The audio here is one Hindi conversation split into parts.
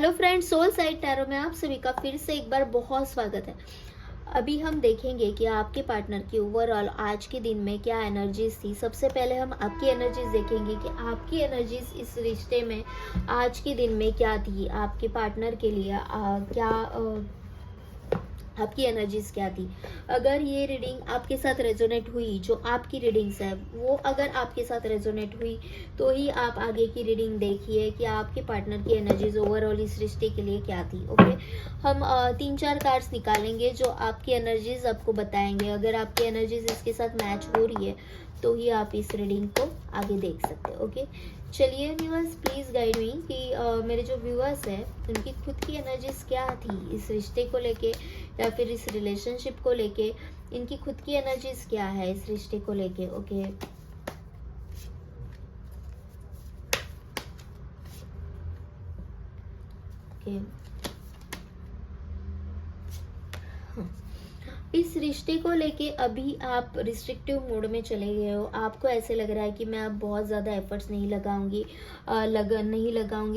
Hello friends, soul side tarot में आप सभी का फिर से एक बार बहुत स्वागत है। अभी हम देखेंगे कि आपके पार्टनर की ओवरऑल आज के दिन में क्या एनर्जीज थी। सबसे पहले हम आपकी एनर्जीज देखेंगे कि आपकी एनर्जीज इस रिश्ते में आज के दिन में क्या थी। आपके पार्टनर के लिए आपकी एनर्जीज क्या थी। अगर ये रीडिंग आपके साथ रेजोनेट हुई, जो आपकी रीडिंग्स है वो अगर आपके साथ रेजोनेट हुई तो ही आप आगे की रीडिंग देखिए कि आपके पार्टनर की एनर्जीज ओवरऑल इस रिश्ते के लिए क्या थी। ओके, हम 3-4 कार्ड्स निकालेंगे जो आपकी एनर्जीज आपको बताएंगे। अगर आपकी एनर्जीज इसके साथ मैच हो रही है तो ही आप इस रीडिंग को आगे देख सकते हैं। ओके, चलिए व्यूअर्स, प्लीज़ गाइड मी कि मेरे जो व्यूअर्स हैं उनकी खुद की एनर्जीज क्या थी इस रिश्ते को लेके या फिर इस रिलेशनशिप को लेके। इनकी खुद की एनर्जीज क्या है इस रिश्ते को लेके। ओके, ओके, इस रिश्ते को लेके अभी आप रिस्ट्रिक्टिव मोड में चले गए हो। आपको ऐसे लग रहा है कि मैं अब बहुत ज़्यादा एफर्ट्स नहीं लगाऊंगी,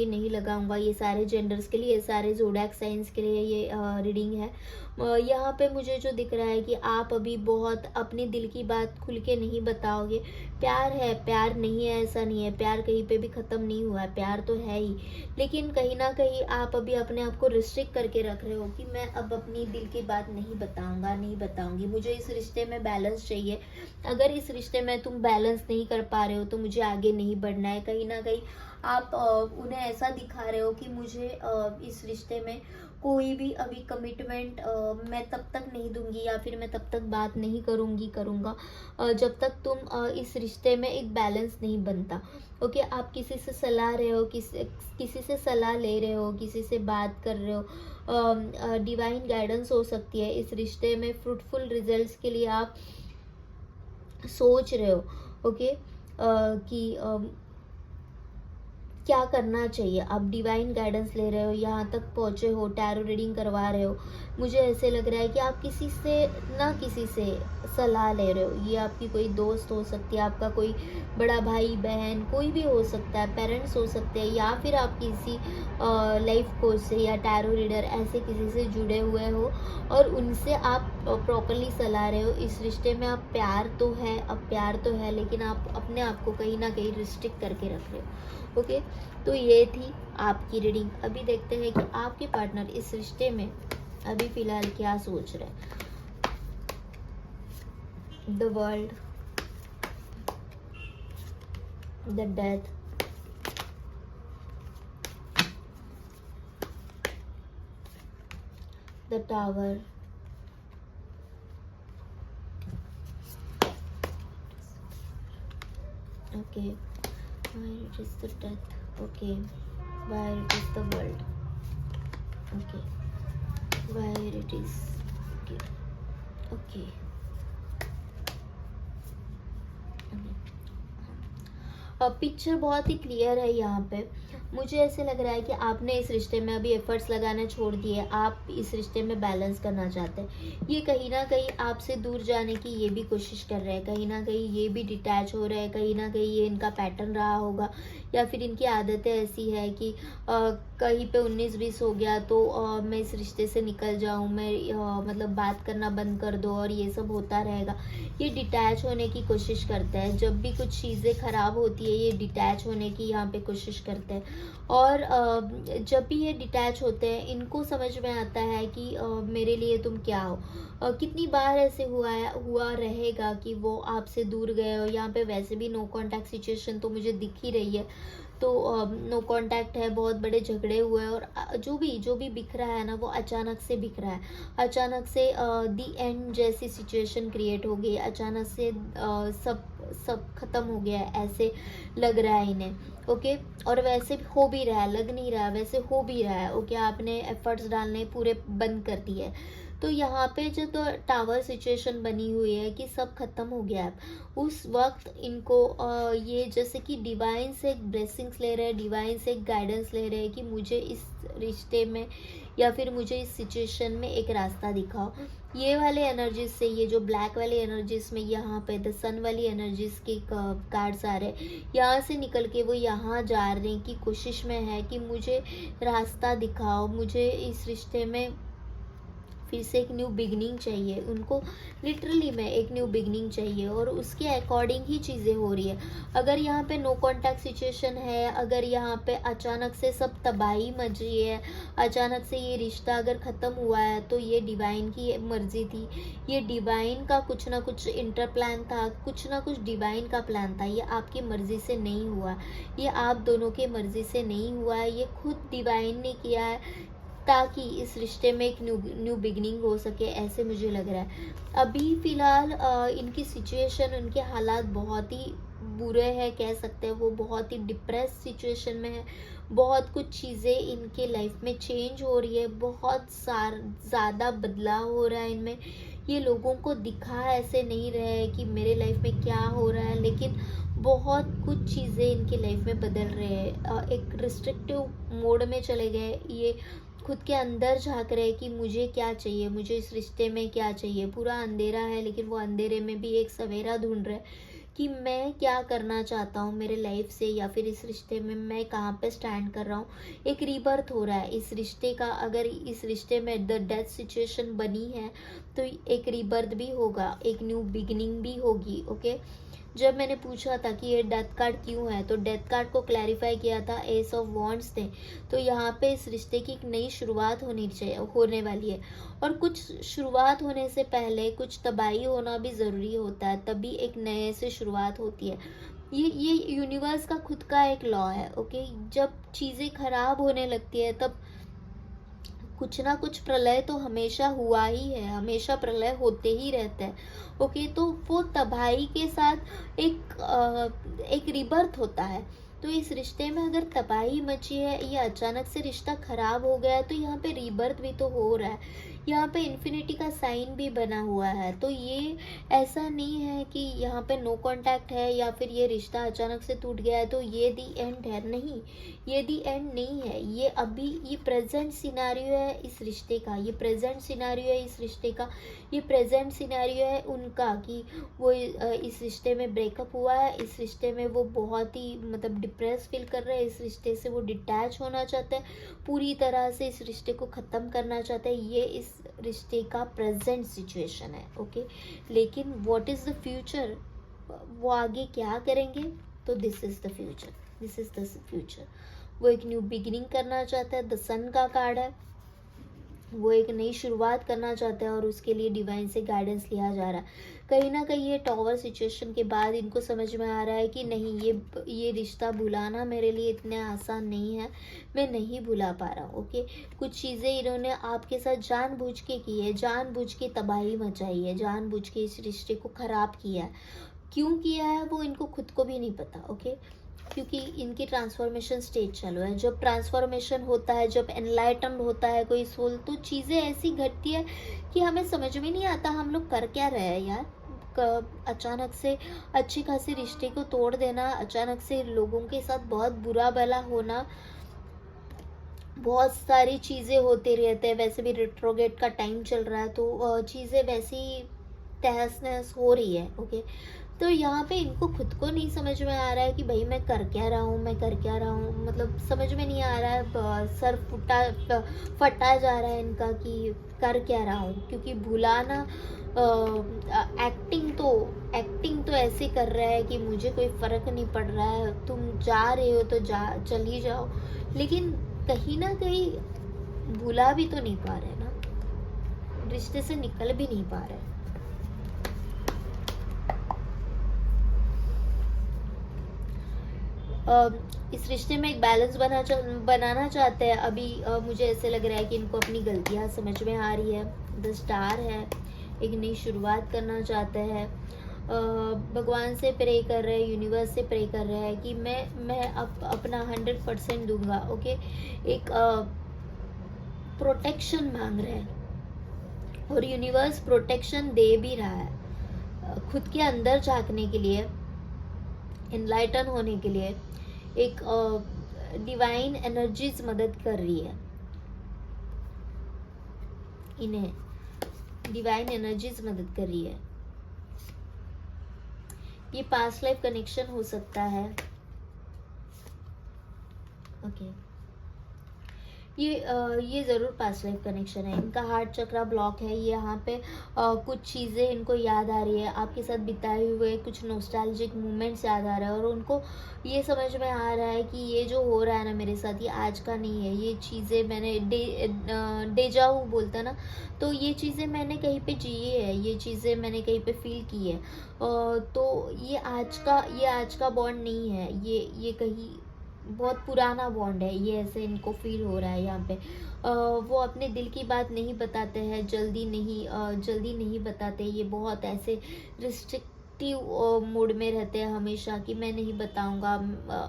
नहीं लगाऊंगा। ये सारे जेंडर्स के लिए, ये सारे ज़ोडिएक साइंस के लिए ये रीडिंग है। यहाँ पे मुझे जो दिख रहा है कि आप अभी बहुत अपने दिल की बात खुल के नहीं बताओगे। प्यार है, प्यार नहीं है ऐसा नहीं है, प्यार कहीं पे भी ख़त्म नहीं हुआ है, प्यार तो है ही। लेकिन कहीं ना कहीं आप अभी अपने आप को रिस्ट्रिक्ट करके रख रहे हो कि मैं अब अपनी दिल की बात नहीं बताऊंगा, नहीं बताऊंगी। मुझे इस रिश्ते में बैलेंस चाहिए। अगर इस रिश्ते में तुम बैलेंस नहीं कर पा रहे हो तो मुझे आगे नहीं बढ़ना है। कहीं ना कहीं आप उन्हें ऐसा दिखा रहे हो कि मुझे इस रिश्ते में कोई भी अभी कमिटमेंट मैं तब तक नहीं दूंगी या फिर मैं तब तक बात नहीं करूंगा जब तक तुम इस रिश्ते में एक बैलेंस नहीं बनता। ओके, आप किसी से सलाह रहे हो, किसी से सलाह ले रहे हो, किसी से बात कर रहे हो। डिवाइन गाइडेंस हो सकती है। इस रिश्ते में फ्रूटफुल रिजल्ट्स के लिए आप सोच रहे हो। ओके, कि क्या करना चाहिए। आप डिवाइन गाइडेंस ले रहे हो, यहाँ तक पहुँचे हो, टैरो रीडिंग करवा रहे हो। मुझे ऐसे लग रहा है कि आप किसी से सलाह ले रहे हो। ये आपकी कोई दोस्त हो सकती है, आपका कोई बड़ा भाई बहन, कोई भी हो सकता है, पेरेंट्स हो सकते हैं, या फिर आप किसी लाइफ कोच से या टैरो रीडर ऐसे किसी से जुड़े हुए हो और उनसे आप प्रॉपरली सलाह रहे हो। इस रिश्ते में आप प्यार तो है लेकिन आप अपने आप को कहीं ना कहीं रिस्ट्रिक्ट करके रख रहे हो। ओके, तो ये थी आपकी रीडिंग। अभी देखते हैं कि आपके पार्टनर इस रिश्ते में अभी फिलहाल क्या सोच रहे हैं। The world, the death, the tower, okay, where it is the death, okay, where it is the world, okay, where it is, okay, okay, picture बहुत ही क्लियर है यहाँ पे। मुझे ऐसे लग रहा है कि आपने इस रिश्ते में अभी एफर्ट्स लगाना छोड़ दिए। आप इस रिश्ते में बैलेंस करना चाहते हैं। ये कहीं ना कहीं आपसे दूर जाने की ये भी कोशिश कर रहे हैं, कहीं ना कहीं ये भी डिटैच हो रहे हैं। कहीं ना कहीं ये इनका पैटर्न रहा होगा या फिर इनकी आदतें ऐसी है कि कहीं पे 19-20 हो गया तो मैं इस रिश्ते से निकल जाऊँ, मैं मतलब बात करना बंद कर दो और ये सब होता रहेगा। ये डिटैच होने की कोशिश करते हैं। जब भी कुछ चीज़ें ख़राब होती है ये डिटैच होने की यहाँ पे कोशिश करते हैं। और जब भी ये डिटैच होते हैं इनको समझ में आता है कि मेरे लिए तुम क्या हो। कितनी बार ऐसे हुआ रहेगा कि वो आपसे दूर गए हो। यहाँ पे वैसे भी नो कांटेक्ट सिचुएशन तो मुझे दिख ही रही है, तो नो कांटेक्ट है, बहुत बड़े झगड़े हुए हैं और जो भी बिख रहा है ना वो अचानक से बिख रहा है। अचानक से दी एंड जैसी सिचुएशन क्रिएट हो गई, अचानक से सब खत्म हो गया है ऐसे लग रहा है इन्हें। ओके, और वैसे हो भी रहा है, लग नहीं रहा, वैसे हो भी रहा है। ओके, आपने एफर्ट्स डालने पूरे बंद कर दिए। तो यहाँ पे जो तो टावर सिचुएशन बनी हुई है कि सब खत्म हो गया है, उस वक्त इनको ये जैसे कि डिवाइन से एक ब्लेसिंग्स ले रहे हैं, डिवाइन से एक गाइडेंस ले रहे हैं कि मुझे इस रिश्ते में या फिर मुझे इस सिचुएशन में एक रास्ता दिखाओ। ये वाले एनर्जीज से, ये जो ब्लैक वाले एनर्जीज में यहाँ पे द सन वाली एनर्जीज के कार्ड्स आ रहे हैं, यहाँ से निकल के वो यहाँ जा रहे हैं कि कोशिश में है कि मुझे रास्ता दिखाओ, मुझे इस रिश्ते में फिर से एक न्यू बिगनिंग चाहिए उनको। लिटरली में एक न्यू बिगनिंग चाहिए और उसके अकॉर्डिंग ही चीज़ें हो रही है। अगर यहाँ पे नो कांटेक्ट सिचुएशन है, अगर यहाँ पे अचानक से सब तबाही मच रही है, अचानक से ये रिश्ता अगर ख़त्म हुआ है, तो ये डिवाइन की मर्जी थी, ये डिवाइन का कुछ ना कुछ इंटर प्लान था, कुछ ना कुछ डिवाइन का प्लान था। ये आपकी मर्जी से नहीं हुआ, ये आप दोनों के मर्जी से नहीं हुआ है, ये खुद डिवाइन ने किया है ताकि इस रिश्ते में एक न्यू बिगनिंग हो सके, ऐसे मुझे लग रहा है। अभी फ़िलहाल इनकी सिचुएशन, उनके हालात बहुत ही बुरे हैं, कह सकते हैं। वो बहुत ही डिप्रेस सिचुएशन में है, बहुत कुछ चीज़ें इनके लाइफ में चेंज हो रही है, बहुत ज़्यादा बदलाव हो रहा है इनमें। ये लोगों को दिखा ऐसे नहीं रहे है कि मेरे लाइफ में क्या हो रहा है, लेकिन बहुत कुछ चीज़ें इनकी लाइफ में बदल रहे हैं। एक रिस्ट्रिक्टिव मोड में चले गए, ये खुद के अंदर झांक रहे कि मुझे क्या चाहिए, मुझे इस रिश्ते में क्या चाहिए। पूरा अंधेरा है, लेकिन वो अंधेरे में भी एक सवेरा ढूंढ रहे कि मैं क्या करना चाहता हूँ मेरे लाइफ से, या फिर इस रिश्ते में मैं कहाँ पे स्टैंड कर रहा हूँ। एक रीबर्थ हो रहा है इस रिश्ते का। अगर इस रिश्ते में द डेथ सिचुएशन बनी है, तो एक रीबर्थ भी होगा, एक न्यू बिगिनिंग भी होगी। ओके, जब मैंने पूछा था कि ये डेथ कार्ड क्यों है, तो डेथ कार्ड को क्लैरिफाई किया था एस ऑफ वॉन्ड्स थे। तो यहाँ पे इस रिश्ते की एक नई शुरुआत होने वाली है, और कुछ शुरुआत होने से पहले कुछ तबाही होना भी ज़रूरी होता है, तभी एक नए से शुरुआत होती है। ये यूनिवर्स का खुद का एक लॉ है। ओके, जब चीज़ें खराब होने लगती है, तब कुछ ना कुछ प्रलय तो हमेशा हुआ ही है, हमेशा प्रलय होते ही रहते हैं। ओके, तो वो तबाही के साथ एक रिबर्थ होता है। तो इस रिश्ते में अगर तबाही मची है या अचानक से रिश्ता खराब हो गया है, तो यहाँ पे रिबर्थ भी तो हो रहा है। यहाँ पे इन्फिनिटी का साइन भी बना हुआ है। तो ये ऐसा नहीं है कि यहाँ पे नो कांटेक्ट है या फिर ये रिश्ता अचानक से टूट गया है तो ये दी एंड है। नहीं, ये दी एंड नहीं है। ये अभी ये प्रेजेंट सिनेरियो है इस रिश्ते का, ये प्रेजेंट सिनेरियो है इस रिश्ते का, ये प्रेजेंट सिनेरियो है उनका कि वो इस रिश्ते में ब्रेकअप हुआ है, इस रिश्ते में वो बहुत ही मतलब डिप्रेस फील कर रहे हैं, इस रिश्ते से वो डिटैच होना चाहते हैं, पूरी तरह से इस रिश्ते को ख़त्म करना चाहते हैं। ये इस रिश्ते का प्रेजेंट सिचुएशन है। ओके, लेकिन व्हाट इज़ द फ्यूचर, वो आगे क्या करेंगे, तो this is the future, this is the future. वो एक न्यू बिगिनिंग करना चाहता है, द सन का कार्ड है, वो एक नई शुरुआत करना चाहते हैं और उसके लिए डिवाइन से गाइडेंस लिया जा रहा है। कहीं ना कहीं ये टॉवर सिचुएशन के बाद इनको समझ में आ रहा है कि नहीं, ये रिश्ता भुलाना मेरे लिए इतना आसान नहीं है, मैं नहीं भुला पा रहा हूँ। ओके, कुछ चीज़ें इन्होंने आपके साथ जानबूझ के की है, जानबूझ के तबाही मचाई है, जानबूझ के इस रिश्ते को ख़राब किया है। क्यों किया है वो इनको खुद को भी नहीं पता। ओके, क्योंकि इनकी ट्रांसफॉर्मेशन स्टेज चालू है। जब ट्रांसफॉर्मेशन होता है, जब एनलाइटन्ड होता है कोई सोल, तो चीज़ें ऐसी घटती है कि हमें समझ में नहीं आता हम लोग कर क्या रहे हैं यार। अचानक से अच्छी खासी रिश्ते को तोड़ देना, अचानक से लोगों के साथ बहुत बुरा भला होना, बहुत सारी चीज़ें होते रहते हैं। वैसे भी रेट्रोगेट का टाइम चल रहा है, तो चीज़ें वैसी तहस नहस हो रही है। ओके, तो यहाँ पे इनको खुद को नहीं समझ में आ रहा है कि भाई मैं कर क्या रहा हूँ, मैं कर क्या रहा हूँ, मतलब समझ में नहीं आ रहा है। सर फटा जा रहा है इनका कि कर क्या रहा हूँ, क्योंकि भुलाना एक्टिंग तो ऐसे कर रहा है कि मुझे कोई फ़र्क नहीं पड़ रहा है, तुम जा रहे हो तो चल ही जाओ, लेकिन कहीं ना कहीं भुला भी तो नहीं पा रहे ना, रिश्ते से निकल भी नहीं पा रहे। इस रिश्ते में एक बैलेंस बनाना चाहते हैं। अभी मुझे ऐसे लग रहा है कि इनको अपनी गलतियां समझ में आ रही है। द स्टार है, एक नई शुरुआत करना चाहते हैं। भगवान से प्रे कर रहे हैं, यूनिवर्स से प्रे कर रहे हैं कि मैं अपना 100% दूंगा। ओके, एक प्रोटेक्शन मांग रहे हैं, और यूनिवर्स प्रोटेक्शन दे भी रहा है, खुद के अंदर झांकने के लिए, इनलाइटन होने के लिए। एक डिवाइन एनर्जीज मदद कर रही है इन्हें, डिवाइन एनर्जीज मदद कर रही है। ये पास्ट लाइफ कनेक्शन हो सकता है। ओके, ये ज़रूर पास्ट लाइफ कनेक्शन है। इनका हार्ट चक्रा ब्लॉक है, ये यहाँ पे कुछ चीज़ें इनको याद आ रही है, आपके साथ बिताए हुए कुछ नॉस्टैल्जिक मोमेंट्स याद आ रहे हैं, और उनको ये समझ में आ रहा है कि ये जो हो रहा है ना मेरे साथ, ये आज का नहीं है। ये चीज़ें मैंने डेजा वू बोलता ना, तो ये चीज़ें मैंने कहीं पे जी है, ये चीज़ें मैंने कहीं पे फील की है। तो ये आज का बॉन्ड नहीं है, ये कहीं बहुत पुराना बॉन्ड है, ये ऐसे इनको फील हो रहा है यहाँ पे। वो अपने दिल की बात नहीं बताते हैं, जल्दी नहीं बताते। ये बहुत ऐसे रिस्ट्रिक्टिव मूड में रहते हैं हमेशा, कि मैं नहीं बताऊंगा,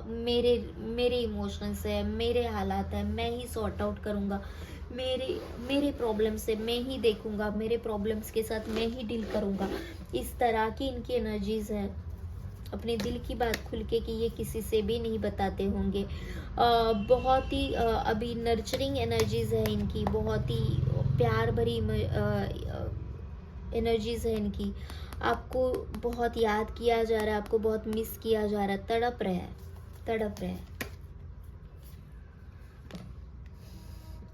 मेरे इमोशंस है, मेरे हालात है, मैं ही सॉर्ट आउट करूंगा, मेरे प्रॉब्लम से मैं ही देखूंगा, मेरे प्रॉब्लम्स के साथ मैं ही डील करूंगा। इस तरह की इनकी एनर्जीज है, अपने दिल की बात खुल के कि ये किसी से भी नहीं बताते होंगे। बहुत ही अभी नर्चरिंग एनर्जीज है इनकी, बहुत ही प्यार भरी एनर्जीज है इनकी। आपको बहुत याद किया जा रहा है, आपको बहुत मिस किया जा रहा है, तड़प रहे हैं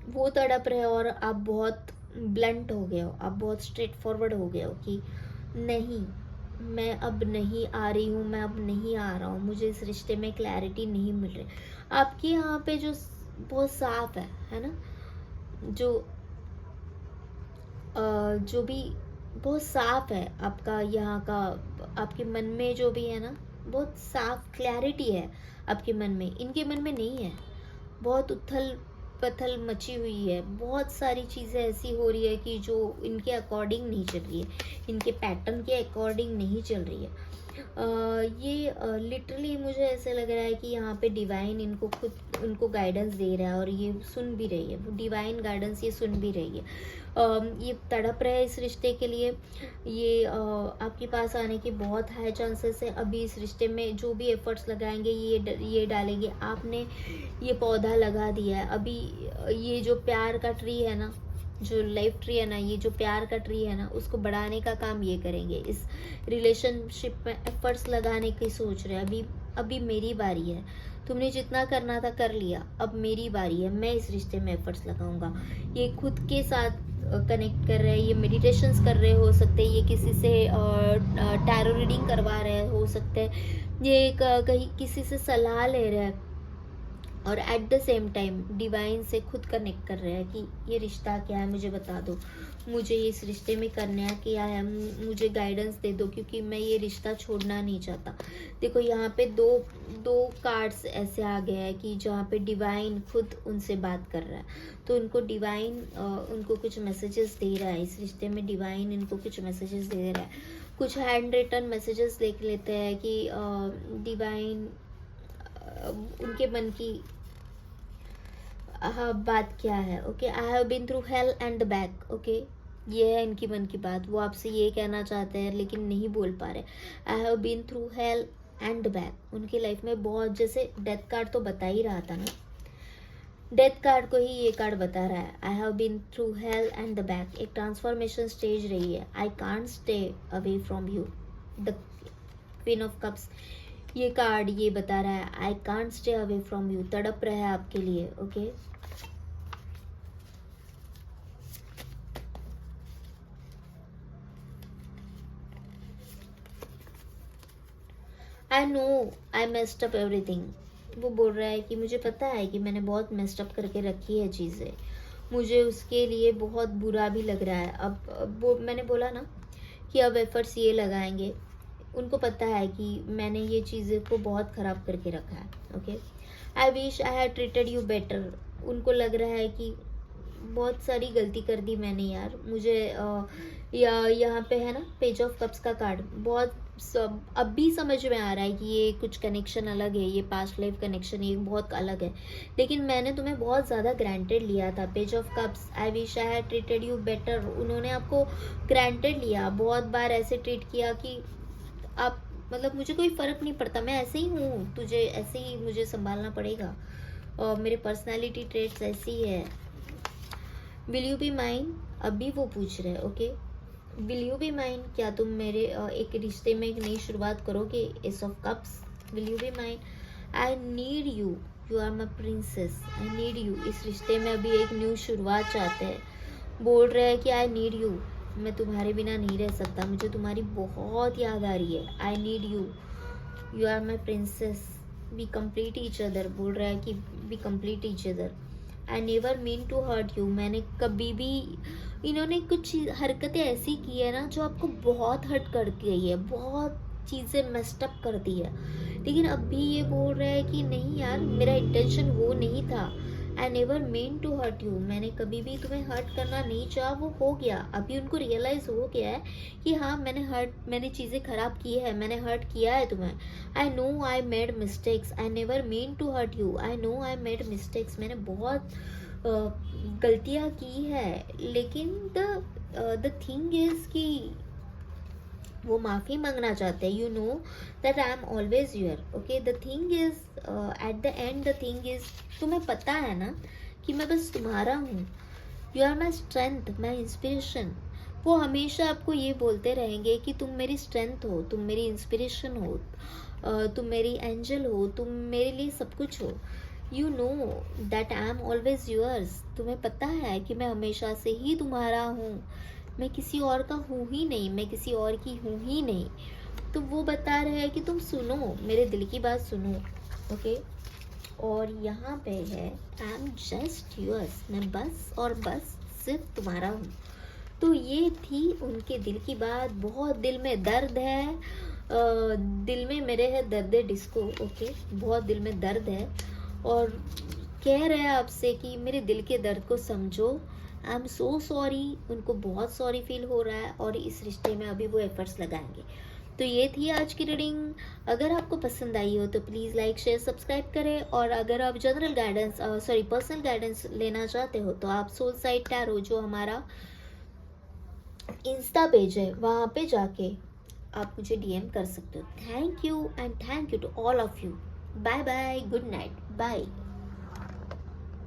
वो तड़प रहे, और आप बहुत ब्लंट हो गए हो, आप बहुत स्ट्रेट फॉरवर्ड हो गए हो कि नहीं, मैं अब नहीं आ रही हूँ, मैं अब नहीं आ रहा हूँ, मुझे इस रिश्ते में क्लैरिटी नहीं मिल रही। आपके यहाँ पे जो बहुत साफ है ना, जो भी बहुत साफ है आपका यहाँ का, आपके मन में जो भी है ना, बहुत साफ क्लैरिटी है आपके मन में। इनके मन में नहीं है, बहुत उथल पथल मची हुई है, बहुत सारी चीज़ें ऐसी हो रही है कि जो इनके अकॉर्डिंग नहीं चल रही है, इनके पैटर्न के अकॉर्डिंग नहीं चल रही है। ये लिटरली मुझे ऐसे लग रहा है कि यहाँ पे डिवाइन उनको गाइडेंस दे रहा है, और ये सुन भी रही है, वो डिवाइन गाइडेंस ये सुन भी रही है। ये तड़प रहे हैं इस रिश्ते के लिए, ये आपके पास आने के बहुत हाई चांसेस है। अभी इस रिश्ते में जो भी एफर्ट्स लगाएंगे ये डालेंगे। आपने ये पौधा लगा दिया है, अभी ये जो प्यार का ट्री है ना, जो लाइफ ट्री है ना, ये जो प्यार का ट्री है ना, उसको बढ़ाने का काम ये करेंगे। इस रिलेशनशिप में एफर्ट्स लगाने की सोच रहे हैं। अभी मेरी बारी है, तुमने जितना करना था कर लिया, अब मेरी बारी है, मैं इस रिश्ते में एफर्ट्स लगाऊंगा। ये खुद के साथ कनेक्ट कर रहे हैं, ये मेडिटेशंस कर रहे हो सकते हैं, ये किसी से टैरो रीडिंग करवा रहे हो सकते हैं, ये कहीं किसी से सलाह ले रहे हैं, और at the same time divine से खुद कनेक्ट कर रहे हैं कि ये रिश्ता क्या है, मुझे बता दो, मुझे इस रिश्ते में करना क्या है, मुझे गाइडेंस दे दो, क्योंकि मैं ये रिश्ता छोड़ना नहीं चाहता। देखो यहाँ पे दो कार्ड्स ऐसे आ गए हैं कि जहाँ पे डिवाइन खुद उनसे बात कर रहा है, तो उनको डिवाइन उनको कुछ मैसेजेस दे रहा है इस रिश्ते में। डिवाइन इनको कुछ मैसेजेस दे रहा है, कुछ हैंड रिटन मैसेजेस देख लेते हैं कि डिवाइन उनके मन की बात क्या है। Okay, I have been through hell and back. Okay, ये है इनकी मन की बात, वो आपसे ये कहना चाहते हैं लेकिन नहीं बोल पा रहे। I have been through hell and back, उनकी लाइफ में बहुत, जैसे डेथ कार्ड तो बता ही रहा था ना, डेथ कार्ड को ही ये कार्ड बता रहा है। I have been through hell and the back, एक ट्रांसफॉर्मेशन स्टेज रही है। I can't stay away from you, the queen of cups, ये कार्ड ये बता रहा है I can't stay away from you, तड़प रहा है आपके लिए। Okay, I know I messed up everything, वो बोल रहा है कि मुझे पता है कि मैंने बहुत मेस्ड अप करके रखी है चीज़ें, मुझे उसके लिए बहुत बुरा भी लग रहा है। अब वो मैंने बोला ना कि अब एफर्ट्स ये लगाएंगे, उनको पता है कि मैंने ये चीज़ें को बहुत ख़राब करके रखा है। Okay, I wish I had treated you better, उनको लग रहा है कि बहुत सारी गलती कर दी मैंने यार, मुझे यहाँ पे है ना पेज ऑफ कप्स का कार्ड, बहुत सब अब भी समझ में आ रहा है कि ये कुछ कनेक्शन अलग है, ये पास्ट लाइफ कनेक्शन ये बहुत अलग है, लेकिन मैंने तुम्हें बहुत ज़्यादा ग्रांटेड लिया था। Page of cups, I wish I had treated you better. उन्होंने आपको ग्रांटेड लिया, बहुत बार ऐसे ट्रीट किया कि आप मतलब मुझे कोई फ़र्क नहीं पड़ता, मैं ऐसे ही हूँ, तुझे ऐसे ही मुझे संभालना पड़ेगा, और मेरे पर्सनालिटी ट्रेट्स ऐसी है। विल यू बी माइन, अभी वो पूछ रहे हैं, okay. Will you be mine, क्या तुम मेरे एक रिश्ते में एक नई शुरुआत करोगे? Ace of cups, will you be mine, I need you, you are my princess, I need you. इस रिश्ते में अभी एक न्यू शुरुआत चाहते हैं, बोल रहे हैं कि आई नीड यू, मैं तुम्हारे बिना नहीं रह सकता, मुझे तुम्हारी बहुत याद आ रही है, I need you, you are my princess, we complete each other, बोल रहा है कि we complete each other. I never mean to hurt you, मैंने कभी भी, इन्होंने कुछ हरकतें ऐसी की है ना जो आपको बहुत हर्ट कर गई है, बहुत चीज़ें मेस्टअप कर दी है, लेकिन अब भी ये बोल रहे हैं कि नहीं यार, मेरा इंटेंशन वो नहीं था, I never mean to hurt you, मैंने कभी भी तुम्हें हर्ट करना नहीं चाहा, वो हो गया। अभी उनको रियलाइज़ हो गया है कि हाँ मैंने चीज़ें ख़राब की है, मैंने हर्ट किया है तुम्हें। I know I made mistakes, I never mean to hurt you, I know I made mistakes, मैंने बहुत गलतियाँ की है, लेकिन द थिंग इज़ कि वो माफ़ी मांगना चाहते हैं। You know that I am always your, okay. The thing is at the end, the thing is, तुम्हें पता है ना कि मैं बस तुम्हारा हूँ, you are my strength, my inspiration. वो हमेशा आपको ये बोलते रहेंगे कि तुम मेरी स्ट्रेंथ हो, तुम मेरी इंस्पिरेशन हो, तुम मेरी एंजल हो, तुम मेरे लिए सब कुछ हो। You know that I am always yours, तुम्हें पता है कि मैं हमेशा से ही तुम्हारा हूँ, मैं किसी और का हूँ ही नहीं, मैं किसी और की हूँ ही नहीं। तो वो बता रहे हैं कि तुम सुनो, मेरे दिल की बात सुनो, ओके। और यहाँ पे है आई एम जस्ट यूअर्स, मैं बस और बस सिर्फ तुम्हारा हूँ। तो ये थी उनके दिल की बात। बहुत दिल में दर्द है, दिल में मेरे है दर्द डिस्को, ओके। बहुत दिल में दर्द है और कह रहे हैं आपसे कि मेरे दिल के दर्द को समझो। आई एम सो सॉरी, उनको बहुत सॉरी फील हो रहा है और इस रिश्ते में अभी वो एफर्ट्स लगाएंगे। तो ये थी आज की रीडिंग। अगर आपको पसंद आई हो तो प्लीज़ लाइक शेयर सब्सक्राइब करें, और अगर आप जनरल गाइडेंस पर्सनल गाइडेंस लेना चाहते हो तो आप सोल साइड टैरो, जो हमारा इंस्टा पेज है, वहाँ पे जाके आप मुझे डीएम कर सकते हो। Thank you and thank you to all of you. Bye bye, good night, bye.